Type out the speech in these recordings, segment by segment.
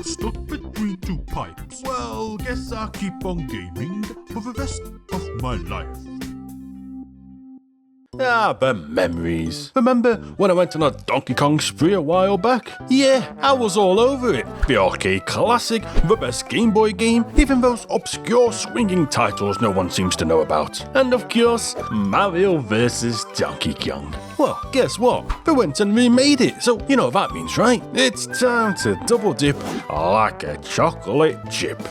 stuck between two pipes. Well, guess I'll keep on gaming for the rest of my life. But memories. Remember when I went on a Donkey Kong spree a while back? Yeah, I was all over it. The arcade classic, the best Game Boy game, even those obscure swinging titles no one seems to know about. And of course, Mario vs. Donkey Kong. Well, guess what? They went and remade it, so you know what that means, right? It's time to double dip like a chocolate chip.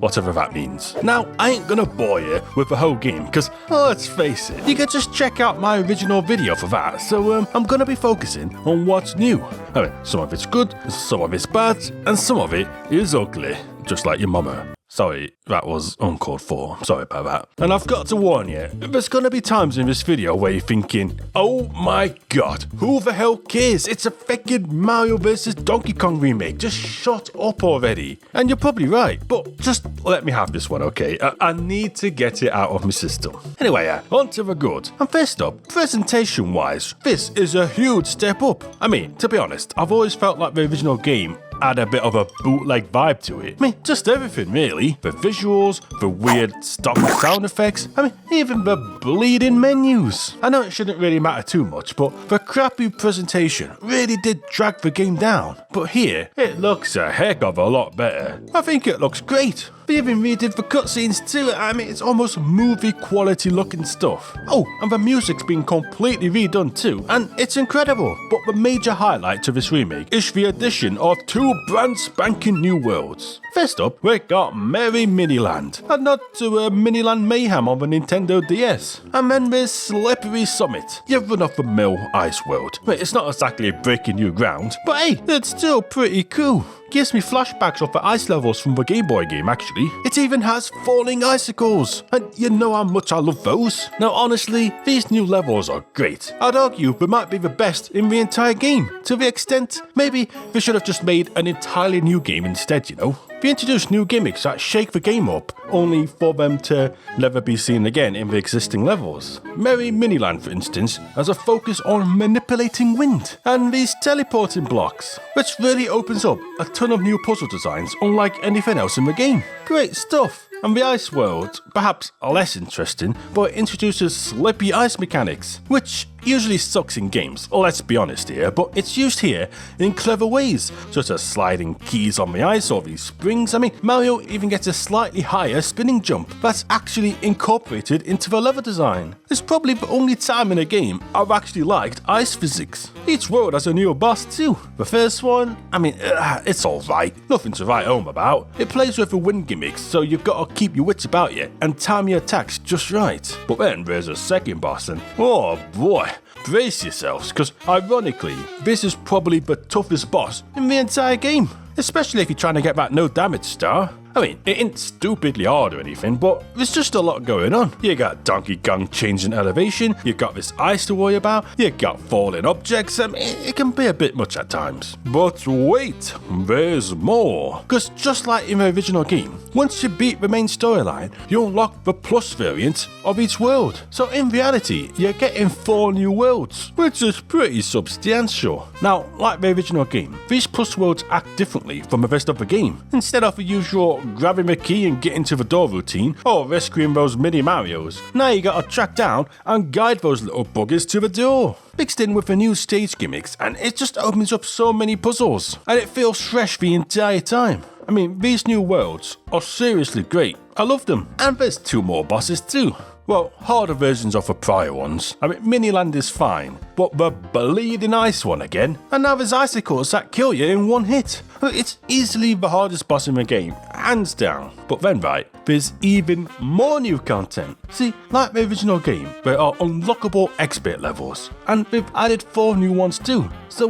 Whatever that means. Now, I ain't gonna bore you with the whole game, because, let's face it, you can just check out my original video for that, so I'm gonna be focusing on what's new. I mean, some of it's good, some of it's bad, and some of it is ugly, just like your mama. Sorry, that was uncalled for. Sorry about that. And I've got to warn you, there's gonna be times in this video where you're thinking, oh my god, who the hell cares? It's a fucking Mario vs. Donkey Kong remake. Just shut up already. And you're probably right, but just let me have this one, okay? I need to get it out of my system. Anyway, on to the good. And first up, presentation-wise, this is a huge step up. I mean, to be honest, I've always felt like the original game had a bit of a bootleg vibe to it. I mean, just everything really. The visuals, the weird stock sound effects, I mean, even the bleeding menus. I know it shouldn't really matter too much, but the crappy presentation really did drag the game down. But here, it looks a heck of a lot better. I think it looks great. They even redid the cutscenes too. I mean, it's almost movie quality looking stuff. Oh, and the music's been completely redone too, and it's incredible. But the major highlight to this remake is the addition of 2 brand spanking new worlds. First up, we got Merry Miniland, a nod to Miniland Mayhem on the Nintendo DS. And then there's Slippery Summit, your run-of-the-mill ice world. Wait, it's not exactly breaking new ground, but hey, it's still pretty cool. Gives me flashbacks of the ice levels from the Game Boy game, actually. It even has falling icicles, and you know how much I love those. Now honestly, these new levels are great. I'd argue they might be the best in the entire game, to the extent maybe they should have just made an entirely new game instead, you know? They introduce new gimmicks that shake the game up, only for them to never be seen again in the existing levels. Merry Miniland, for instance, has a focus on manipulating wind, and these teleporting blocks, which really opens up a ton of new puzzle designs unlike anything else in the game. Great stuff! And the ice world, perhaps less interesting, but it introduces slippy ice mechanics, which usually sucks in games, let's be honest here, but it's used here in clever ways, such as sliding keys on the ice or these springs. I mean, Mario even gets a slightly higher spinning jump that's actually incorporated into the level design. It's probably the only time in a game I've actually liked ice physics. Each world has a new boss too. The first one, I mean, it's alright, nothing to write home about. It plays with the wind gimmicks, so you've got to keep your wits about you and time your attacks just right. But then there's a second boss and, oh boy, brace yourselves, because ironically, this is probably the toughest boss in the entire game. Especially if you're trying to get that no damage star. I mean, it ain't stupidly hard or anything, but there's just a lot going on. You got Donkey Kong changing elevation, you got this ice to worry about, you got falling objects, it can be a bit much at times. But wait, there's more. Because just like in the original game, once you beat the main storyline, you unlock the plus variant of each world. So in reality, you're getting 4 new worlds, which is pretty substantial. Now, like the original game, these plus worlds act differently from the rest of the game. Instead of the usual grabbing the key and getting to the door routine, or rescuing those mini Marios, now you gotta track down and guide those little buggers to the door. Mixed in with the new stage gimmicks, and it just opens up so many puzzles, and it feels fresh the entire time. I mean, these new worlds are seriously great. I love them. And there's 2 more bosses too. Well, harder versions of the prior ones. I mean, Miniland is fine, but the bleeding ice one again. And now there's icicles that kill you in 1 hit. It's easily the hardest boss in the game, hands down. But then right, there's even more new content. See, like the original game, there are unlockable expert levels, and they've added 4 new ones too. So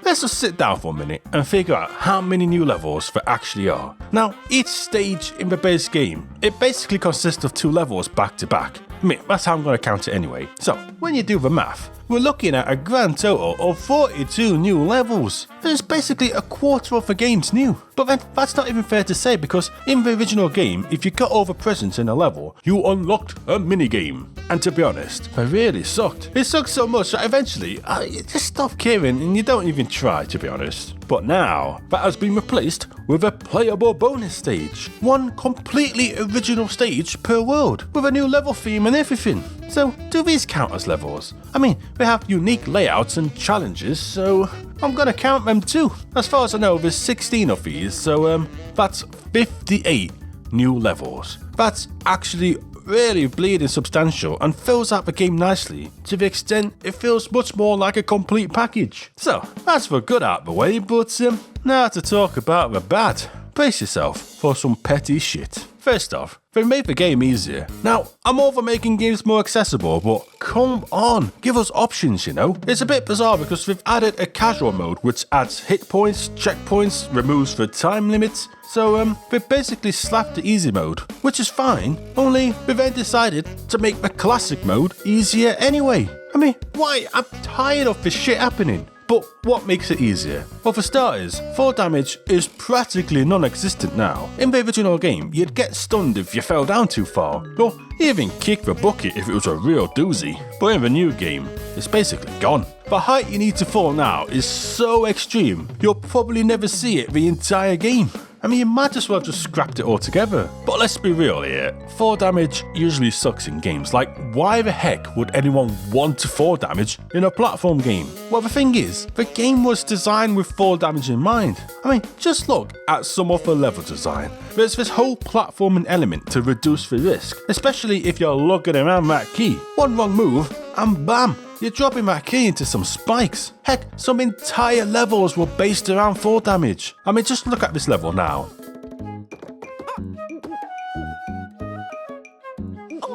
let's just sit down for a minute and figure out how many new levels there actually are. Now, each stage in the base game, it basically consists of 2 levels back to back. I mean, that's how I'm going to count it anyway. So, when you do the math, we're looking at a grand total of 42 new levels. There's basically a quarter of the game's new. But then that's not even fair to say, because in the original game, if you got over presents in a level, you unlocked a minigame. And to be honest, they really sucked. It sucked so much that eventually you just stop caring and you don't even try, to be honest. But now, that has been replaced with a playable bonus stage. One completely original stage per world, with a new level theme and everything. So, do these count as levels? I mean, they have unique layouts and challenges, so I'm gonna count them too. As far as I know, there's 16 of these, so that's 58 new levels. That's actually really bleeding substantial and fills out the game nicely, to the extent it feels much more like a complete package. So, that's the good out of the way, but now to talk about the bad. Brace yourself for some petty shit. First off, they made the game easier. Now, I'm all for making games more accessible, but come on, give us options, you know? It's a bit bizarre because they've added a casual mode which adds hit points, checkpoints, removes the time limits. So, they've basically slapped the easy mode, which is fine, only they then decided to make the classic mode easier anyway. I mean, why? I'm tired of this shit happening. But what makes it easier? Well, for starters, fall damage is practically non-existent now. In the original game, you'd get stunned if you fell down too far, or even kick the bucket if it was a real doozy. But in the new game, it's basically gone. The height you need to fall now is so extreme, you'll probably never see it the entire game. I mean, you might as well just scrapped it all together. But let's be real here, fall damage usually sucks in games. Like, why the heck would anyone want to fall damage in a platform game? Well, the thing is, the game was designed with fall damage in mind. I mean, just look at some of the level design. There's this whole platforming element to reduce the risk, especially if you're lugging around that key. One wrong move, and bam! You're dropping that key into some spikes. Heck, some entire levels were based around fall damage. I mean, just look at this level now.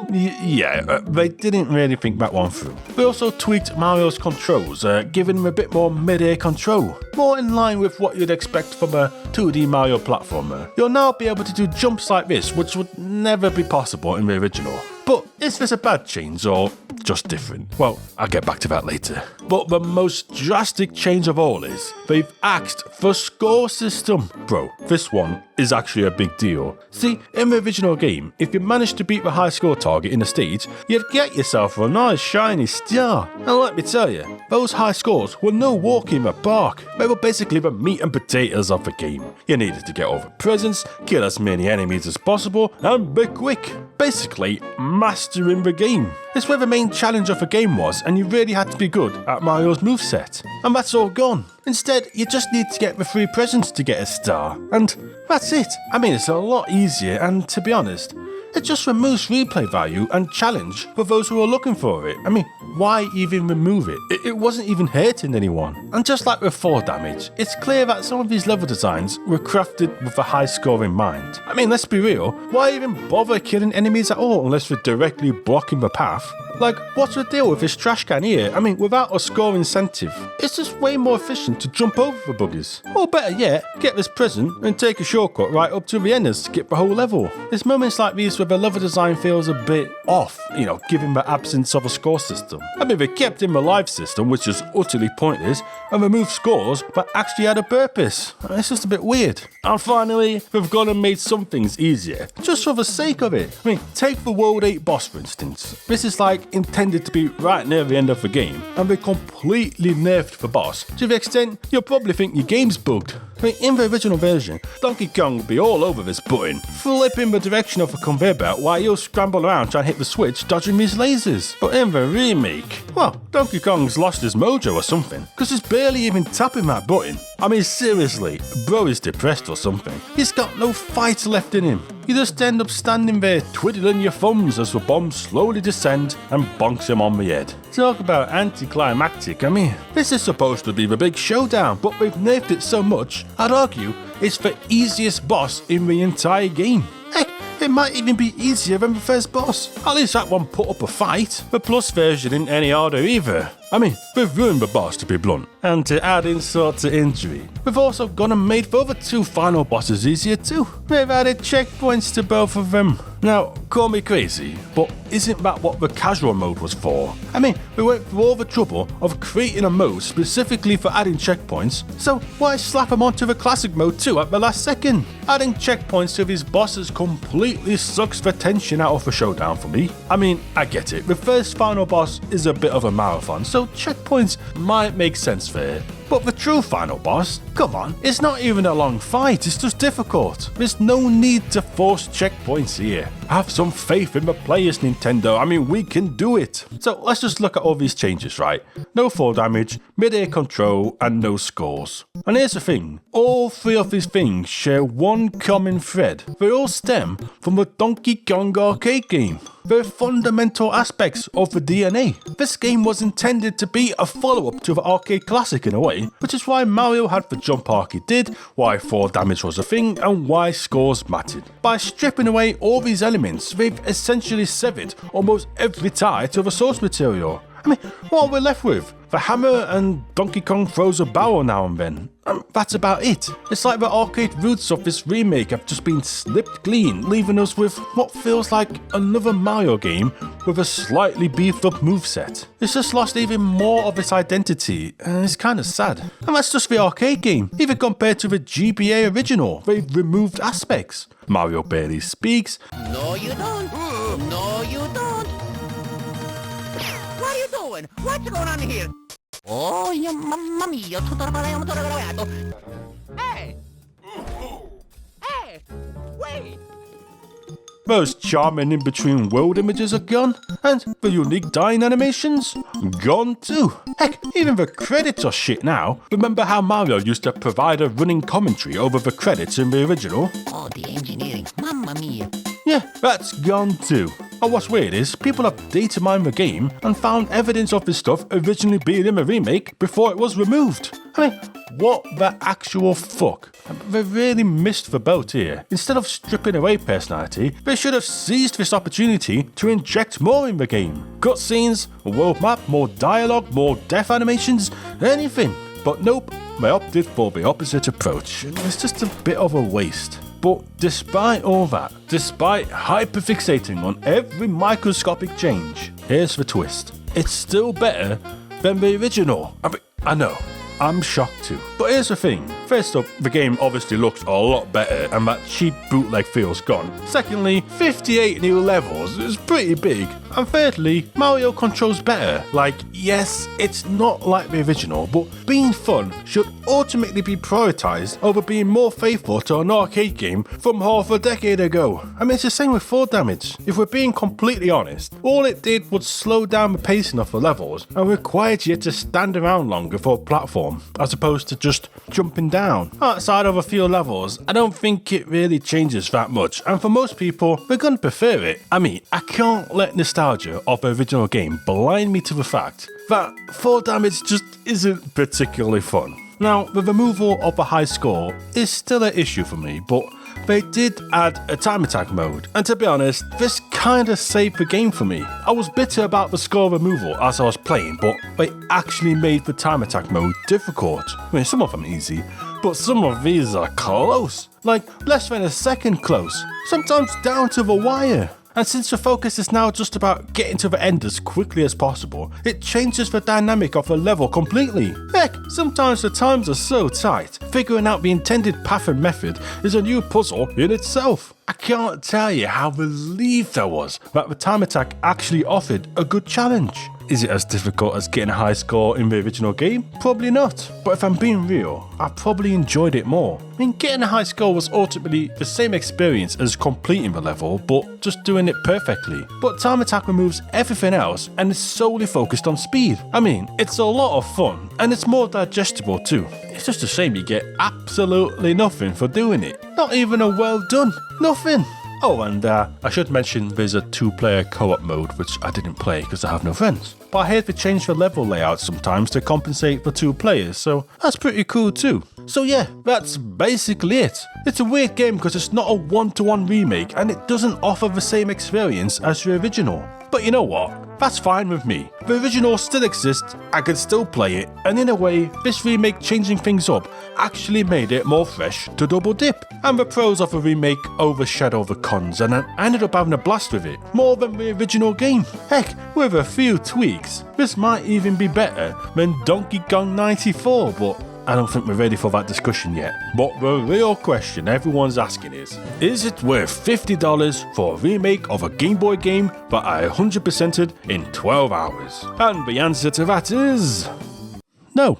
They didn't really think that one through. They also tweaked Mario's controls, giving him a bit more mid-air control, more in line with what you'd expect from a 2D Mario platformer. You'll now be able to do jumps like this, which would never be possible in the original. But is this a bad change or just different? Well, I'll get back to that later. But the most drastic change of all is they've axed the score system. Bro, this one is actually a big deal. See, in the original game, if you managed to beat the high score target in a stage, you'd get yourself a nice shiny star. And let me tell you, those high scores were no walk in the park. They were basically the meat and potatoes of the game. You needed to get over presents, kill as many enemies as possible, and be quick. Basically, mastering the game. It's where the main challenge of the game was, and you really had to be good at Mario's moveset. And that's all gone. Instead, you just need to get the 3 presents to get a star. And that's it. I mean, it's a lot easier, and to be honest, it just removes replay value and challenge for those who are looking for it. I mean, why even remove it? It wasn't even hurting anyone. And just like with fall damage, it's clear that some of these level designs were crafted with a high score in mind. I mean, let's be real, why even bother killing enemies at all unless they're directly blocking the path? Like, what's the deal with this trash can here? I mean, without a score incentive, it's just way more efficient to jump over the buggers. Or better yet, get this present and take a shortcut right up to the end and skip the whole level. There's moments like these where the level design feels a bit off, given the absence of a score system. I mean, they kept in the life system, which is utterly pointless, and removed scores that actually had a purpose. It's just a bit weird. And finally, they've gone and made some things easier, just for the sake of it. I mean, take the World 8 boss, for instance. This is like intended to be right near the end of the game, and they completely nerfed the boss to the extent you'll probably think your game's bugged. I mean, in the original version, Donkey Kong would be all over this button, flipping the direction of the conveyor belt while you'll scramble around trying to hit the switch, dodging these lasers. But in the remake, well, Donkey Kong's lost his mojo or something, because he's barely even tapping that button. I mean, seriously, bro is depressed or something. He's got no fight left in him. You just end up standing there twiddling your thumbs as the bombs slowly descend and bonks him on the head. Talk about anticlimactic. I mean, this is supposed to be the big showdown, but they've nerfed it so much, I'd argue it's the easiest boss in the entire game. Heck, it might even be easier than the first boss. At least that one put up a fight. The Plus version isn't any harder either. I mean, we've ruined the boss, to be blunt. And to add insult to injury, we've also gone and made the other 2 final bosses easier too. We've added checkpoints to both of them. Now, call me crazy, but isn't that what the casual mode was for? I mean, we went through all the trouble of creating a mode specifically for adding checkpoints, so why slap them onto the classic mode too at the last second? Adding checkpoints to these bosses completely sucks the tension out of the showdown for me. I mean, I get it, the first final boss is a bit of a marathon, so checkpoints might make sense for it. But the true final boss, come on, it's not even a long fight, it's just difficult. There's no need to force checkpoints here. Have some faith in the players, Nintendo. I mean, we can do it. So let's just look at all these changes, right? No fall damage, mid-air control, and no scores. And here's the thing, all 3 of these things share one common thread. They all stem from the Donkey Kong arcade game. They're fundamental aspects of the DNA. This game was intended to be a follow-up to the arcade classic in a way, which is why Mario had the jump arc he did, why fall damage was a thing, and why scores mattered. By stripping away all these elements, they've essentially severed almost every tie to the source material. I mean, what are we left with? The hammer and Donkey Kong throws a barrel now and then. That's about it. It's like the arcade roots of this remake have just been slipped clean, leaving us with what feels like another Mario game with a slightly beefed up moveset. It's just lost even more of its identity, and it's kind of sad. And that's just the arcade game. Even compared to the GBA original, they've removed aspects. Mario barely speaks. No, you don't. No, you don't. What are you doing? What's going on here? Oh, mamma mia, tutto arrabbiato. Hey! Hey! Wait! Those charming in-between world images are gone, and the unique dying animations, gone too. Heck, even the credits are shit now. Remember how Mario used to provide a running commentary over the credits in the original? Oh, the engineering, mamma mia. Yeah, that's gone too. And what's weird is, people have data mined the game and found evidence of this stuff originally being in the remake before it was removed. I mean, what the actual fuck? They really missed the boat here. Instead of stripping away personality, they should have seized this opportunity to inject more in the game. Cutscenes, a world map, more dialogue, more death animations, anything. But nope, they opted for the opposite approach. It's just a bit of a waste. But despite all that, despite hyperfixating on every microscopic change, here's the twist. It's still better than the original. I know, I'm shocked too. But here's the thing. First up, the game obviously looks a lot better and that cheap bootleg feel's gone. Secondly, 58 new levels is pretty big. And thirdly, Mario controls better. Like, yes, it's not like the original, but being fun should ultimately be prioritized over being more faithful to an arcade game from half a decade ago. I mean, it's the same with fall damage. If we're being completely honest, all it did was slow down the pacing of the levels and required you to stand around longer for a platform, as opposed to just jumping down. Outside of a few levels, I don't think it really changes that much, and for most people, they're gonna prefer it. I mean, I can't let nostalgia of the original game blind me to the fact that fall damage just isn't particularly fun. Now, the removal of the high score is still an issue for me, but they did add a time attack mode, and to be honest, this kinda saved the game for me. I was bitter about the score removal as I was playing, but they actually made the time attack mode difficult. I mean, some of them easy, but some of these are close. Like, less than a second close, sometimes down to the wire. And since the focus is now just about getting to the end as quickly as possible, it changes the dynamic of the level completely. Heck, sometimes the times are so tight, figuring out the intended path and method is a new puzzle in itself. I can't tell you how relieved I was that the time attack actually offered a good challenge. Is it as difficult as getting a high score in the original game? Probably not. But if I'm being real, I probably enjoyed it more. I mean, getting a high score was ultimately the same experience as completing the level, but just doing it perfectly. But time attack removes everything else and is solely focused on speed. I mean, it's a lot of fun, and it's more digestible too. It's just a shame you get absolutely nothing for doing it. Not even a well done. Nothing. Oh, and I should mention there's a 2-player co-op mode, which I didn't play because I have no friends. But I heard they change the level layout sometimes to compensate for 2 players, so that's pretty cool too. So yeah, that's basically it. It's a weird game because it's not a one-to-one remake and it doesn't offer the same experience as the original. But you know what? that's fine with me. The original still exists, I could still play it, and in a way, this remake changing things up actually made it more fresh to double dip. And the pros of the remake overshadow the cons, and I ended up having a blast with it, more than the original game. Heck, with a few tweaks, this might even be better than Donkey Kong 94, but I don't think we're ready for that discussion yet. But the real question everyone's asking is it worth $50 for a remake of a Game Boy game that I 100%ed in 12 hours? And the answer to that is no.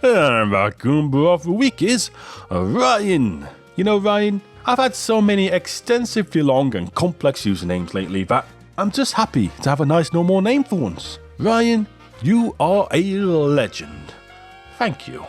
And the Goomba of the week is Ryan. You know, Ryan, I've had so many extensively long and complex usernames lately that I'm just happy to have a nice normal name for once. Ryan, you are a legend. Thank you.